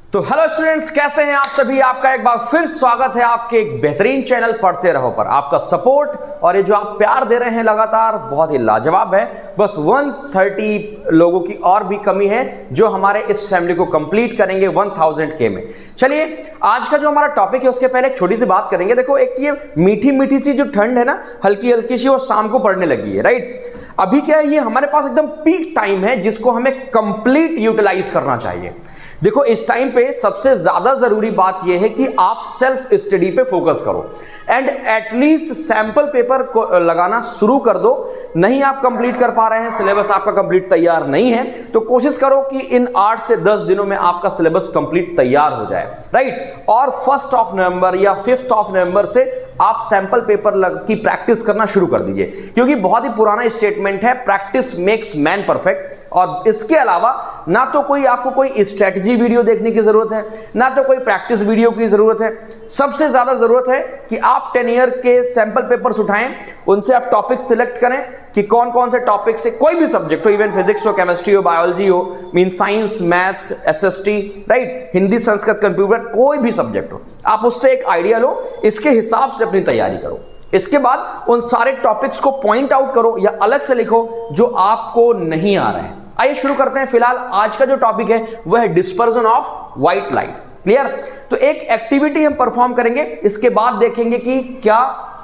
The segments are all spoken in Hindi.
तो हेलो स्टूडेंट्स, कैसे हैं आप सभी। आपका एक बार फिर स्वागत है आपके एक बेहतरीन चैनल पढ़ते रहो पर। आपका सपोर्ट और ये जो आप प्यार दे रहे हैं लगातार बहुत ही लाजवाब है। बस 130 लोगों की और भी कमी है जो हमारे इस फैमिली को कंप्लीट करेंगे 1000K में। चलिए आज का जो हमारा टॉपिक है उसके पहले एक छोटी सी बात करेंगे। देखो, एक ये मीठी मीठी सी जो ठंड है ना, हल्की हल्की सी, वो शाम को पड़ने लगी है, राइट। अभी क्या है, ये हमारे पास एकदम पीक टाइम है जिसको हमें कंप्लीट यूटिलाइज करना चाहिए। देखो, इस टाइम पे सबसे ज्यादा जरूरी बात यह है कि आप सेल्फ स्टडी पे फोकस करो एंड एटलीस्ट सैंपल पेपर को लगाना शुरू कर दो। नहीं आप कंप्लीट कर पा रहे हैं, सिलेबस आपका कंप्लीट तैयार नहीं है, तो कोशिश करो कि इन 8 से 10 दिनों में आपका सिलेबस कंप्लीट तैयार हो जाए, राइट। और 1 नवंबर या 5 नवंबर से आप सैंपल पेपर की प्रैक्टिस करना शुरू कर दीजिए, क्योंकि बहुत ही पुराना स्टेटमेंट है, प्रैक्टिस मेक्स मैन परफेक्ट। और इसके अलावा ना तो कोई आपको कोई स्ट्रेटजी वीडियो देखने की जरूरत है, ना तो कोई प्रैक्टिस वीडियो की जरूरत है। सबसे ज्यादा जरूरत है कि आप 10 ईयर के सैंपल पेपर्स उठाएं, उनसे आप टॉपिक सिलेक्ट करें कि कौन कौन से टॉपिक से, कोई भी सब्जेक्ट हो, इवन फिजिक्स हो, केमिस्ट्री हो, बायोलॉजी हो, mean science, maths, SST, right, Hindi, Sanskrit, computer, कोई भी सब्जेक्ट हो, आप उससे एक आइडिया लो, इसके हिसाब से अपनी तैयारी करो। इसके बाद उन सारे टॉपिक्स को पॉइंट आउट करो या अलग से लिखो जो आपको नहीं आ रहे हैं। आइए शुरू करते हैं। फिलहाल आज का जो टॉपिक है वह है dispersion of white light. Clear. तो एक एक्टिविटी हम परफॉर्म करेंगे, इसके बाद देखेंगे कि क्या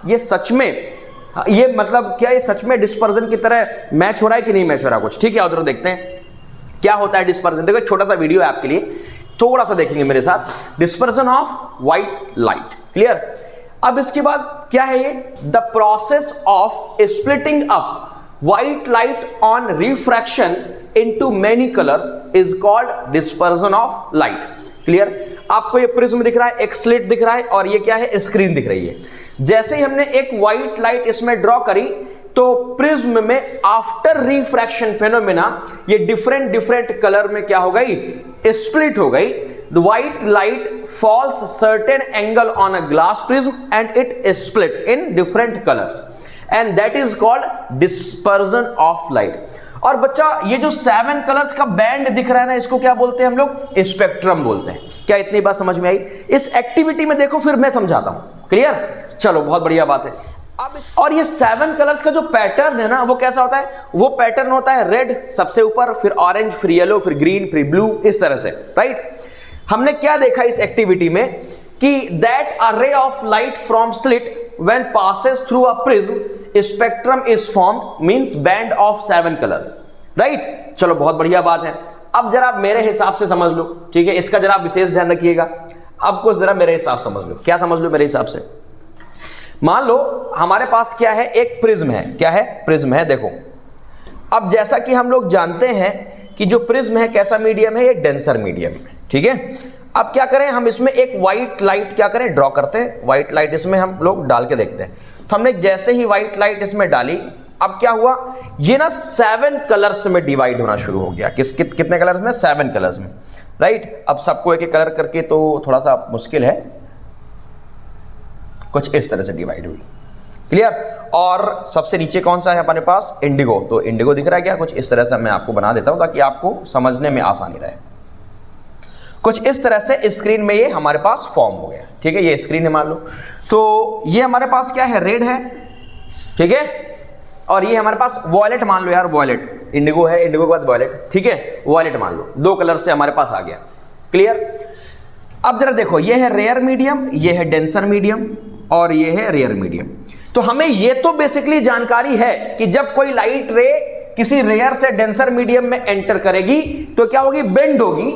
ये सच में, ये मतलब क्या ये सच में डिस्पर्जन की तरह मैच हो रहा है कि नहीं मैच हो रहा कुछ। ठीक है, उधर देखते हैं क्या होता है डिस्पर्जन। देखो, छोटा सा वीडियो है आपके लिए, थोड़ा सा देखेंगे मेरे साथ। Dispersion of white light. Clear. अब इसके बाद क्या है, ये the process of splitting up white light on refraction into many colours is called dispersion of light. Clear. आपको ये प्रिज्म दिख रहा है, एक स्लिट दिख रहा है और ये क्या है, स्क्रीन दिख रही है। जैसे ही हमने एक व्हाइट लाइट इसमें ड्रॉ करी तो प्रिज्म में आफ्टर रिफ्रैक्शन फेनोमेना ये डिफरेंट कलर में क्या हो गई, स्प्लिट हो गई। The white light falls certain angle on a glass prism and it is split in different colors and that is called dispersion of light। और बच्चा, ये जो 7 कलर्स का बैंड दिख रहा है ना, इसको क्या बोलते हैं हम लोग, स्पेक्ट्रम बोलते हैं। क्या इतनी बात समझ में आई? इस एक्टिविटी में देखो, फिर मैं समझाता हूं। क्लियर। चलो, बहुत बढ़िया बात है। अब और ये 7 कलर्स का जो पैटर्न है ना, वो कैसा होता है, वो पैटर्न होता है रेड सबसे ऊपर, फिर ऑरेंज, फिर येलो, फिर ग्रीन, फिर ब्लू, इस तरह से, राइट। हमने क्या देखा इस एक्टिविटी में कि that a ray of light from slit when passes through a prism spectrum is formed, means band of 7 colours, right. चलो, बहुत बढ़िया बात है। अब जरा मेरे हिसाब से समझ लो, ठीक है, इसका जरा विशेष ध्यान रखिएगा। अब कुछ जरा मेरे हिसाब से समझ लो। क्या समझ लो मेरे हिसाब से? मान लो हमारे पास क्या है, एक प्रिज्म है। क्या है? प्रिज्म है। देखो, अब जैसा कि हम लोग जानते हैं कि जो प्रिज्म है कैसा मीडियम है, ये डेंसर मीडियम है। ठीक है। अब क्या करें, हम इसमें एक व्हाइट लाइट क्या करें, ड्रॉ करते हैं। व्हाइट लाइट इसमें हम लोग डाल के देखते हैं। तो हमने जैसे ही व्हाइट लाइट इसमें डाली, अब क्या हुआ, ये ना 7 कलर्स में डिवाइड होना शुरू हो गया। कितने कलर्स में? 7 कलर्स में, राइट। अब सबको एक एक कलर करके तो थोड़ा सा मुश्किल है, कुछ इस तरह से डिवाइड हुई। क्लियर। और सबसे नीचे कौन सा है हमारे पास, इंडिगो। तो इंडिगो दिख रहा है क्या, कुछ इस तरह से मैं आपको बना देता हूं ताकि आपको समझने में आसानी रहे। कुछ इस तरह से स्क्रीन में ये हमारे पास फॉर्म हो गया। ठीक है, ये स्क्रीन है मान लो। तो ये हमारे पास क्या है, रेड है, ठीक है। और ये हमारे पास वॉयलेट मान लो यार, वॉयलेट। इंडिगो है, इंडिगो के बाद वॉयलेट, ठीक है, वॉयलेट मान लो। 2 कलर से हमारे पास आ गया। क्लियर। अब जरा देखो, ये है रेयर मीडियम, ये है डेंसर मीडियम और ये है रेयर मीडियम। तो हमें ये तो बेसिकली जानकारी है कि जब कोई लाइट रे किसी रेयर से डेंसर मीडियम में एंटर करेगी तो क्या होगी, बेंड होगी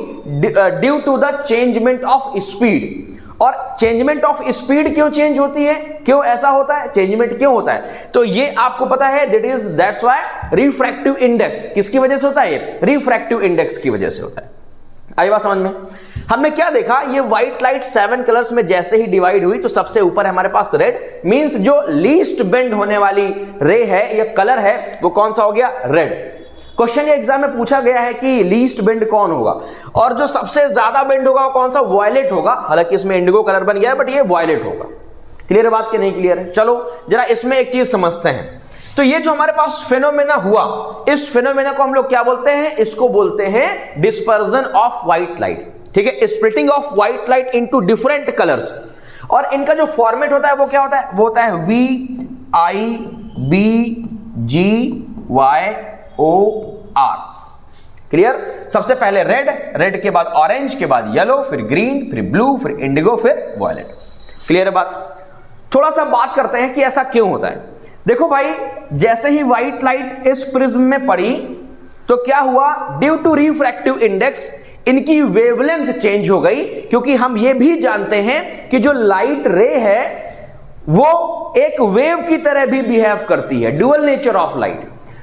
due to the changement of speed. और चेंजमेंट ऑफ स्पीड क्यों चेंज होती है, क्यों ऐसा होता है, चेंजमेंट क्यों होता है, तो ये आपको पता है, दैट्स व्हाई रिफ्रैक्टिव इंडेक्स। किसकी वजह से होता है ये? रिफ्रैक्टिव इंडेक्स की वजह से होता है। आई बात समझ में? हमने क्या देखा, ये व्हाइट लाइट 7 कलर्स में जैसे ही डिवाइड हुई तो सबसे ऊपर है हमारे पास रेड, मींस जो लीस्ट बेंड होने वाली रे है या कलर है वो कौन सा हो गया, रेड। क्वेश्चन एग्जाम में पूछा गया है कि लीस्ट बेंड कौन होगा, और जो सबसे ज्यादा बेंड होगा वो कौन सा, वॉयलेट होगा। हालांकि इसमें इंडिगो कलर बन गया है बट ये वॉयलेट होगा। क्लियर बात कि नहीं क्लियर है? चलो जरा इसमें एक चीज समझते हैं। तो ये जो हमारे पास फेनोमेना हुआ, इस फेनोमेना को हम लोग क्या बोलते हैं, इसको बोलते हैं डिस्पर्जन ऑफ व्हाइट लाइट। ठीक है, splitting of white light into different colours. और इनका जो फॉर्मेट होता है वो क्या होता है, वो होता है VIBGYOR। क्लियर। सबसे पहले रेड, रेड के बाद ऑरेंज, के बाद येलो, फिर ग्रीन, फिर ब्लू, फिर इंडिगो, फिर वॉयलेट। क्लियर है बात। थोड़ा सा बात करते हैं कि ऐसा क्यों होता है। देखो भाई, जैसे ही व्हाइट लाइट इस प्रिज्म में पड़ी तो क्या हुआ, ड्यू टू रिफ्रैक्टिव इंडेक्स इनकी वेवलेंथ चेंज हो गई, क्योंकि हम ये भी जानते हैं कि जो लाइट रे है वो एक वेव की तरह भी बिहेव करती है, ड्यूअल नेचर ऑफ लाइट।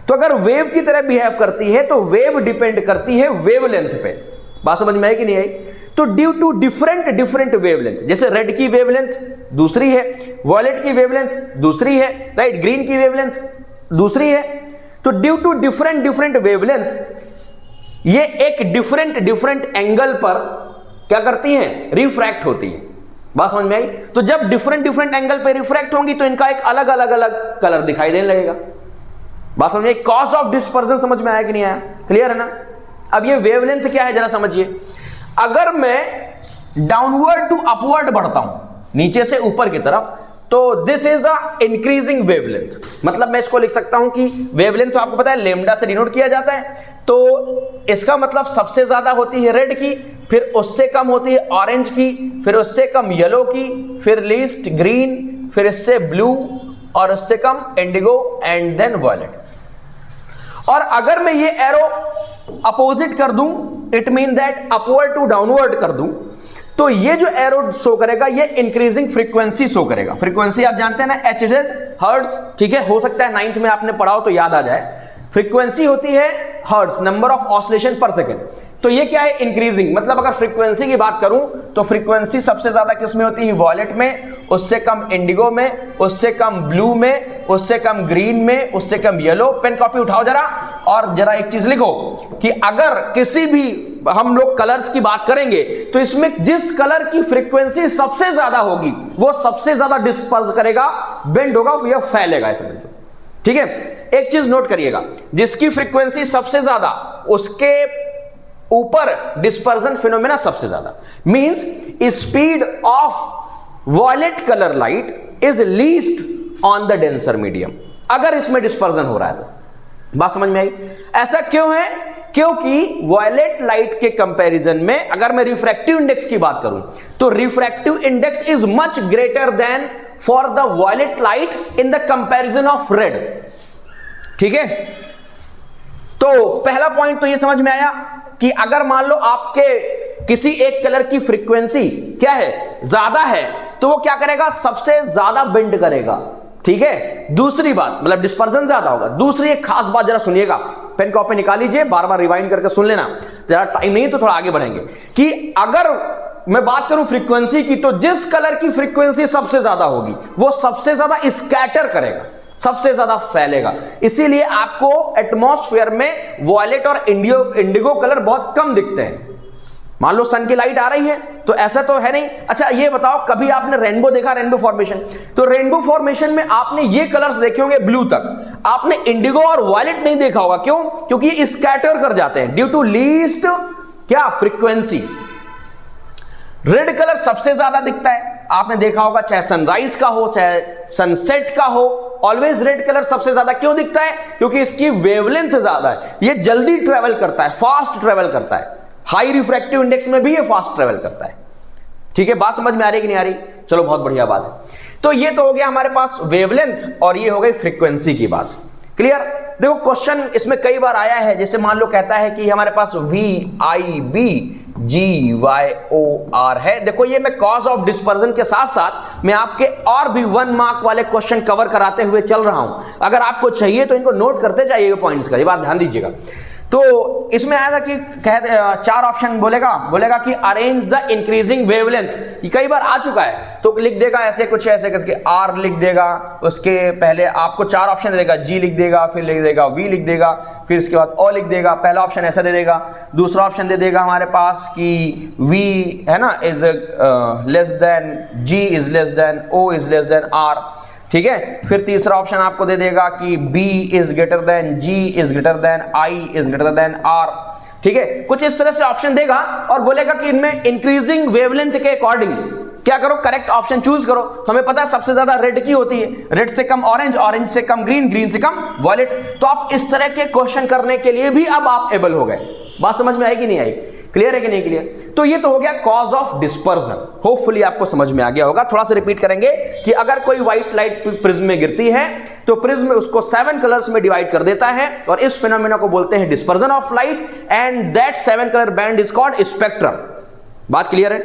तो अगर वेव की तरह बिहेव करती है तो वेव डिपेंड करती है वेवलेंथ पे। बात समझ में आई कि नहीं आई। तो ड्यू टू डिफरेंट वेवलेंथ, जैसे रेड की वेवलेंथ दूसरी है, वॉयलेट की वेवलेंथ दूसरी है, राइट, ग्रीन की वेवलेंथ दूसरी है। तो ड्यू टू डिफरेंट वेवलेंथ ये एक डिफरेंट एंगल पर क्या करती हैं, रिफ्रैक्ट होती है। बात समझ में आई। तो जब डिफरेंट एंगल पे रिफ्रैक्ट होंगी तो इनका एक अलग कलर दिखाई देने लगेगा। बात समझ में, कॉज ऑफ डिस्पर्जन समझ में आया कि नहीं आया, क्लियर है ना। अब ये वेवलेंथ क्या है जरा समझिए। अगर मैं डाउनवर्ड टू अपवर्ड बढ़ता हूं, नीचे से ऊपर की तरफ, तो this is a increasing wavelength. मतलब मैं इसको लिख सकता हूं कि वेवलेंथ तो आपको पता है लैम्डा से डिनोट किया जाता है। तो इसका मतलब सबसे ज्यादा होती है रेड की, फिर उससे कम होती है ऑरेंज की, फिर उससे कम येलो की, फिर लीस्ट ग्रीन, फिर इससे ब्लू, और उससे कम इंडिगो, एंड देन वॉयलेट। और अगर मैं ये एरो अपोजिट कर दूं, it mean that upward to downward कर दूं, तो ये जो एरो शो करेगा ये इंक्रीजिंग फ्रीक्वेंसी शो करेगा। फ्रीक्वेंसी आप जानते हैं ना, HZ, हर्ट्ज, ठीक है। हो सकता है 9th में आपने पढ़ा हो तो याद आ जाए। फ्रीक्वेंसी होती है हर्ट्ज, नंबर ऑफ ऑसिलेशन पर सेकेंड। तो ये क्या है, इंक्रीजिंग। मतलब अगर फ्रीक्वेंसी की बात करूं तो फ्रीक्वेंसी सबसे ज्यादा किस में होती है, वॉयलेट में, उससे कम इंडिगो में, उससे कम ब्लू में, उससे कम ग्रीन में, उससे कम येलो। पेन कॉपी उठाओ जरा और जरा एक चीज लिखो कि अगर किसी भी हम लोग कलर्स की बात करेंगे तो इसमें जिस कलर की फ्रीक्वेंसी सबसे ज्यादा होगी वो सबसे ज्यादा डिस्पर्स करेगा, बेंड होगा, यह फैलेगा, ऐसे समझो, ठीक है। एक चीज नोट करिएगा, जिसकी फ्रीक्वेंसी सबसे ज्यादा उसके ऊपर डिस्पर्जन फिनोमेना सबसे ज्यादा। Means speed of violet colour light is least on the denser medium, अगर इसमें डिस्पर्जन हो रहा है तो। बात समझ में आई। ऐसा क्यों है, क्योंकि वॉयलेट लाइट के कंपैरिजन में अगर मैं रिफ्रैक्टिव इंडेक्स की बात करूं तो refractive index is much greater than for the violet light in the comparison of red, ठीक है। तो पहला पॉइंट तो ये समझ में आया कि अगर मान लो आपके किसी एक कलर की फ्रीक्वेंसी क्या है, ज्यादा है, तो वो क्या करेगा, सबसे ज्यादा बेंड करेगा, ठीक है। दूसरी बात, मतलब डिस्पर्जन ज्यादा होगा। दूसरी एक खास बात जरा सुनिएगा, पेन कॉपी निकाल लीजिए, बार बार रिवाइंड करके सुन लेना, जरा टाइम नहीं तो थोड़ा आगे बढ़ेंगे। कि अगर मैं बात करूं फ्रीक्वेंसी की, तो जिस कलर की फ्रीक्वेंसी सबसे ज्यादा होगी वो सबसे ज्यादा स्कैटर करेगा, सबसे ज्यादा फैलेगा। इसीलिए आपको एटमॉस्फेयर में वॉयलेट और इंडिगो कलर बहुत कम दिखते हैं। मान लो सन की लाइट आ रही है तो ऐसा तो है नहीं। अच्छा ये बताओ, कभी आपने रेनबो देखा, रेनबो फॉर्मेशन? तो रेनबो फॉर्मेशन में आपने ये कलर्स देखे होंगे ब्लू तक, आपने इंडिगो और वॉयलेट नहीं देखा होगा। क्यों? क्योंकि ये स्कैटर कर जाते हैं ड्यू टू लीस्ट क्या, फ्रीक्वेंसी। रेड कलर सबसे ज्यादा दिखता है, आपने देखा होगा, चाहे सनराइज का हो चाहे सनसेट का हो, ऑलवेज रेड कलर सबसे ज्यादा क्यों दिखता है? क्योंकि इसकी वेवलेंथ ज्यादा है, ये जल्दी ट्रेवल करता है, फास्ट ट्रेवल करता है। हाई रिफ्रैक्टिव इंडेक्स में भी ये फास्ट ट्रेवल करता है, ठीक है। बात समझ में आ रही कि नहीं आ रही? चलो बहुत बढ़िया बात है। तो ये तो हो गया हमारे पास वेवलेंथ और ये हो गई फ्रीक्वेंसी की बात। क्लियर? देखो क्वेश्चन इसमें कई बार आया है, जैसे मान लो कहता है कि हमारे पास VIBGYOR है। देखो ये मैं कॉज ऑफ डिस्पर्जन के साथ साथ मैं आपके और भी 1 मार्क वाले क्वेश्चन कवर कराते हुए चल रहा हूं। अगर आपको चाहिए तो इनको नोट करते जाइएगा पॉइंट्स का, ये बात ध्यान दीजिएगा। तो इसमें आया था कि 4 ऑप्शन बोलेगा कि अरेंज द इंक्रीजिंग वेवलेंथ। ये कई बार आ चुका है, तो लिख देगा ऐसे कुछ, ऐसे करके R लिख देगा, उसके पहले आपको 4 ऑप्शन दे देगा, G लिख देगा, फिर लिख देगा V लिख देगा, फिर इसके बाद O लिख देगा। पहला ऑप्शन ऐसा दे देगा, दूसरा ऑप्शन दे देगा हमारे पास कि V है ना is less than, G is less than, O is less than R, ठीक है। फिर तीसरा ऑप्शन आपको दे देगा कि B is greater than, G is greater than, I is greater than R, ठीक है, कुछ इस तरह से ऑप्शन देगा और बोलेगा कि इनमें इंक्रीजिंग वेवलेंथ के अकॉर्डिंग क्या करो, करेक्ट ऑप्शन चूज करो। हमें पता है सबसे ज्यादा रेड की होती है, रेड से कम ऑरेंज, ऑरेंज से कम ग्रीन, ग्रीन से कम वॉयलेट। तो आप इस तरह के क्वेश्चन करने के लिए भी अब आप एबल हो गए। बात समझ में आई कि नहीं आई? क्लियर है कि नहीं क्लियर? तो ये तो हो गया कॉज ऑफ डिस्पर्जन। होपफुली आपको समझ में आ गया होगा। थोड़ा सा रिपीट करेंगे कि अगर कोई व्हाइट लाइट प्रिज्म में गिरती है तो प्रिज्म उसको 7 कलर्स में डिवाइड कर देता है और इस फिनोमेना को बोलते हैं dispersion of light and that 7 colour band is called spectrum. बात क्लियर है?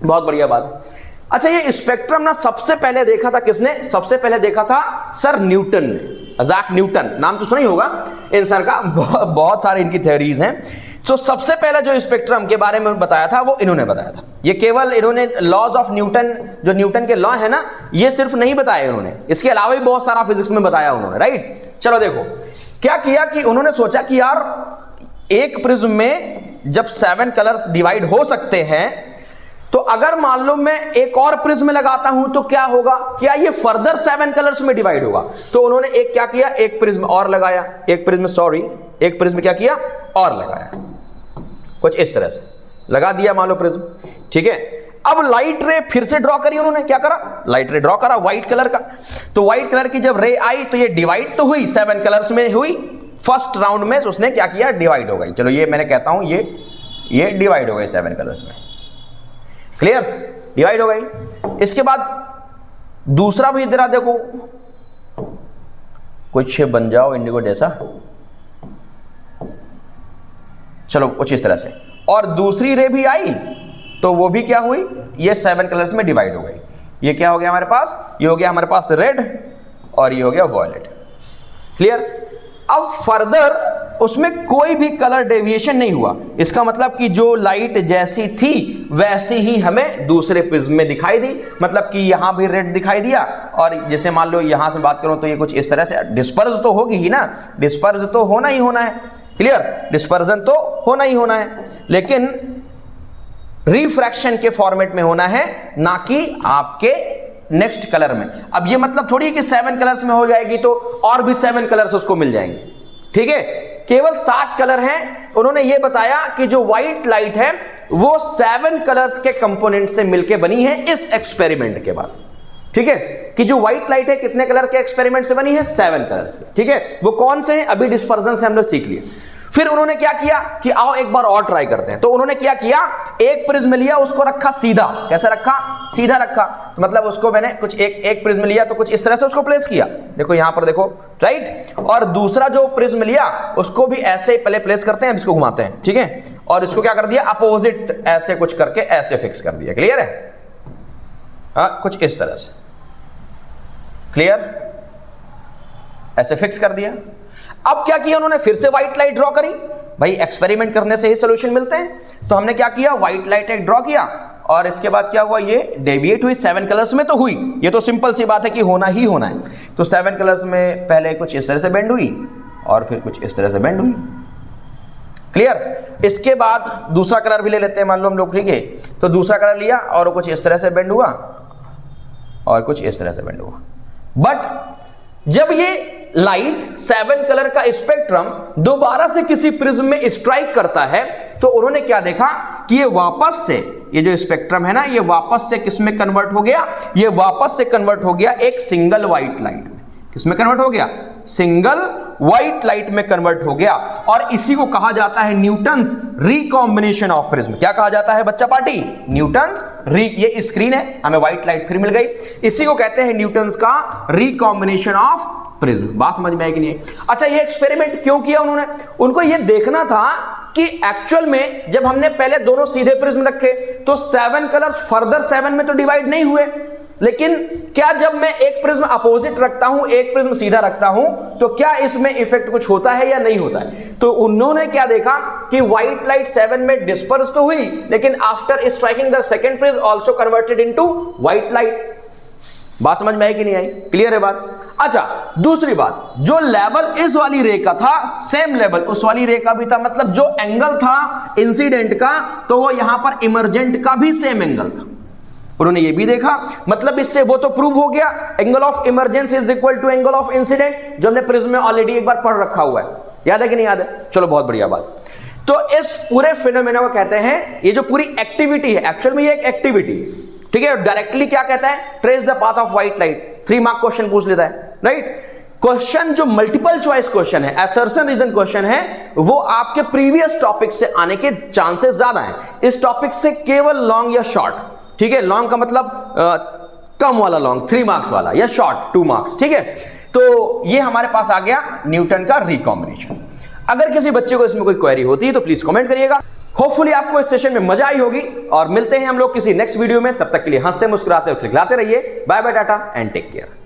बहुत बढ़िया बात। अच्छा, ये स्पेक्ट्रम ना सबसे पहले देखा था किसने? सबसे पहले देखा था सर न्यूटन ने। आइजैक न्यूटन, नाम तो सुना ही होगा इन सर का, बहुत सारे इनकी थ्योरीज हैं। तो सबसे पहले जो स्पेक्ट्रम के बारे में बताया था वो इन्होंने बताया था। ये केवल इन्होंने लॉज ऑफ न्यूटन, जो न्यूटन के लॉ है ना, ये सिर्फ नहीं बताया इन्होंने, इसके अलावा भी बहुत सारा फिजिक्स में बताया उन्होंने, राइट। चलो देखो क्या किया कि उन्होंने सोचा कि यार एक प्रिज्म में जब 7 कलर्स डिवाइड हो सकते हैं तो अगर मान लो मैं एक और प्रिज्म लगाता हूं तो क्या होगा, क्या ये फर्दर 7 कलर्स में डिवाइड होगा? तो उन्होंने एक क्या किया, एक प्रिज्म और लगाया, एक प्रिज्म क्या किया और लगाया, कुछ इस तरह से लगा दिया मान लो प्रिज्म, ठीक है। अब लाइट रे फिर से ड्रॉ करी उन्होंने, क्या करा, लाइट रे ड्रॉ करा व्हाइट कलर का। तो व्हाइट कलर की जब रे आई तो ये डिवाइड तो हुई, 7 कलर्स में हुई, फर्स्ट राउंड में उसने क्या किया, डिवाइड हो गई। चलो ये मैंने कहता हूं ये डिवाइड हो गई 7 कलर्स में, क्लियर, डिवाइड हो गई। इसके बाद दूसरा भी इधर देखो, कुछ बन जाओ इंडिगो जैसा, चलो कुछ इस तरह से, और दूसरी रे भी आई तो वो भी क्या हुई, ये 7 कलर्स में डिवाइड हो गई। ये क्या हो गया हमारे पास, ये हो गया हमारे पास रेड और ये हो गया वॉयलेट, क्लियर। अब फर्दर उसमें कोई भी कलर डेविएशन नहीं हुआ। इसका मतलब कि जो लाइट जैसी थी वैसी ही हमें दूसरे प्रिज्म में दिखाई दी। मतलब कि यहां भी रेड दिखाई दिया और जैसे मान लो यहां से बात करूं तो ये कुछ इस तरह से डिस्पर्ज तो होगी ही ना, डिस्पर्ज तो होना ही होना है, क्लियर, डिस्पर्जन तो होना ही होना है, लेकिन रिफ्रैक्शन के फॉर्मेट में होना है, ना कि आपके नेक्स्ट कलर में। अब ये मतलब थोड़ी कि 7 कलर्स में हो जाएगी तो और भी 7 कलर्स उसको मिल जाएंगे, ठीक है। केवल 7 कलर हैं। उन्होंने ये बताया कि जो व्हाइट लाइट है वो 7 कलर्स के कंपोनेंट से मिलकर बनी है इस एक्सपेरिमेंट के बाद, ठीक है। कि जो व्हाइट लाइट है कितने कलर के एक्सपेरिमेंट से बनी है, 7 कलर्स के, ठीक है। वो कौन से हैं, अभी डिस्पर्जन से हम लोग सीख लिए। फिर उन्होंने क्या किया कि आओ एक बार और ट्राई करते हैं। तो उन्होंने क्या किया, एक प्रिज्म लिया, उसको रखा सीधा, कैसे रखा, सीधा रखा। तो मतलब उसको मैंने कुछ एक प्रिज्म लिया तो कुछ इस तरह से उसको प्लेस किया, देखो यहां पर देखो, राइट। और दूसरा जो प्रिज्म लिया उसको भी ऐसे पहले प्लेस करते हैं, इसको घुमाते हैं, ठीक है। और इसको क्या कर दिया, अपोजिट ऐसे कुछ करके ऐसे फिक्स कर दिया, क्लियर है, हाँ, कुछ इस तरह से, क्लियर, ऐसे फिक्स कर दिया। अब क्या किया उन्होंने, फिर से व्हाइट लाइट ड्रॉ करी। भाई एक्सपेरिमेंट करने से ही सॉल्यूशन मिलते हैं। तो हमने क्या किया, व्हाइट लाइट एक ड्रॉ किया और इसके बाद क्या हुआ, ये डेविएट हुई 7 कलर्स में तो हुई। ये तो सिंपल सी बात है कि होना ही होना है। तो 7 कलर्स में पहले कुछ इस तरह से बेंड हुई और फिर कुछ इस तरह से बेंड हुई, क्लियर। इसके बाद दूसरा कलर भी ले लेते हैं, मान लो हम लोग, ठीक है। तो दूसरा कलर लिया और कुछ इस तरह से बेंड हुआ और कुछ इस तरह से बेंड हुआ। बट जब ये लाइट 7 कलर का स्पेक्ट्रम दोबारा से किसी प्रिज्म में स्ट्राइक करता है तो उन्होंने क्या देखा कि ये वापस से, ये जो स्पेक्ट्रम है ना, ये वापस से किस में कन्वर्ट हो गया, ये वापस से कन्वर्ट हो गया एक सिंगल व्हाइट लाइट में। किसमें कन्वर्ट हो गया, सिंगल व्हाइट लाइट में कन्वर्ट हो गया। और इसी को कहा जाता है न्यूटन्स रिकॉम्बिनेशन ऑफ प्रिज्म। क्या कहा जाता है बच्चा पार्टी, न्यूटन्स ये स्क्रीन है, हमें व्हाइट लाइट फिर मिल गई, इसी को कहते हैं न्यूटन्स का रिकॉम्बिनेशन ऑफ प्रिज्म। बात समझ में आएगी नहीं? अच्छा, ये एक्सपेरिमेंट क्यों किया उन्होंने, उनको ये देखना था कि एक्चुअल में जब हमने पहले दोनों सीधे प्रिज्म रखे तो 7 कलर्स फर्दर 7 में तो डिवाइड नहीं हुए, लेकिन क्या जब मैं एक प्रिज्म अपोजिट रखता हूं, एक प्रिज्म सीधा रखता हूं, तो क्या इसमें इफेक्ट कुछ होता है या नहीं होता है। तो उन्होंने क्या देखा कि व्हाइट लाइट 7 में डिस्पर्स तो हुई, लेकिन after striking the second prism also converted into white light. बात समझ में आई कि नहीं आई, क्लियर है बात। अच्छा, दूसरी बात, जो लेवल इस वाली रे का था सेम लेवल उस वाली रे का भी था। मतलब जो एंगल था इंसिडेंट का तो वो यहां पर इमर्जेंट का भी सेम एंगल था। उन्होंने ये भी देखा, मतलब इससे वो तो प्रूव हो गया, angle of emergence is equal to angle of incident, जो हमने प्रिज्म में ऑलरेडी एक बार पढ़ रखा हुआ है, याद है कि नहीं याद है। चलो बहुत बढ़िया बात। तो इस पूरे फिनोमेना को कहते हैं, ये जो पूरी एक्टिविटी है एक्चुअल में ये एक एक्टिविटी है, ठीक है। डायरेक्टली क्या कहता है, trace the path of white light, 3 mark question पूछ लेता है, राइट। क्वेश्चन जो मल्टीपल चॉइस क्वेश्चन है, असर्शन रीजन क्वेश्चन है, वो आपके प्रीवियस टॉपिक से आने के चांसेस ज्यादा हैं। इस टॉपिक से केवल लॉन्ग या शॉर्ट, ठीक है, लॉन्ग का मतलब कम वाला लॉन्ग 3 मार्क्स वाला, या शॉर्ट 2 मार्क्स, ठीक है। तो ये हमारे पास आ गया न्यूटन का रिकॉम्बिनेशन। अगर किसी बच्चे को इसमें कोई क्वेरी होती है तो प्लीज कमेंट करिएगा। होपफुली आपको इस सेशन में मजा आई होगी, और मिलते हैं हम लोग किसी नेक्स्ट वीडियो में। तब तक के लिए हंसते मुस्कुराते और खिलखिलाते रहिए। Bye bye, tata and take care.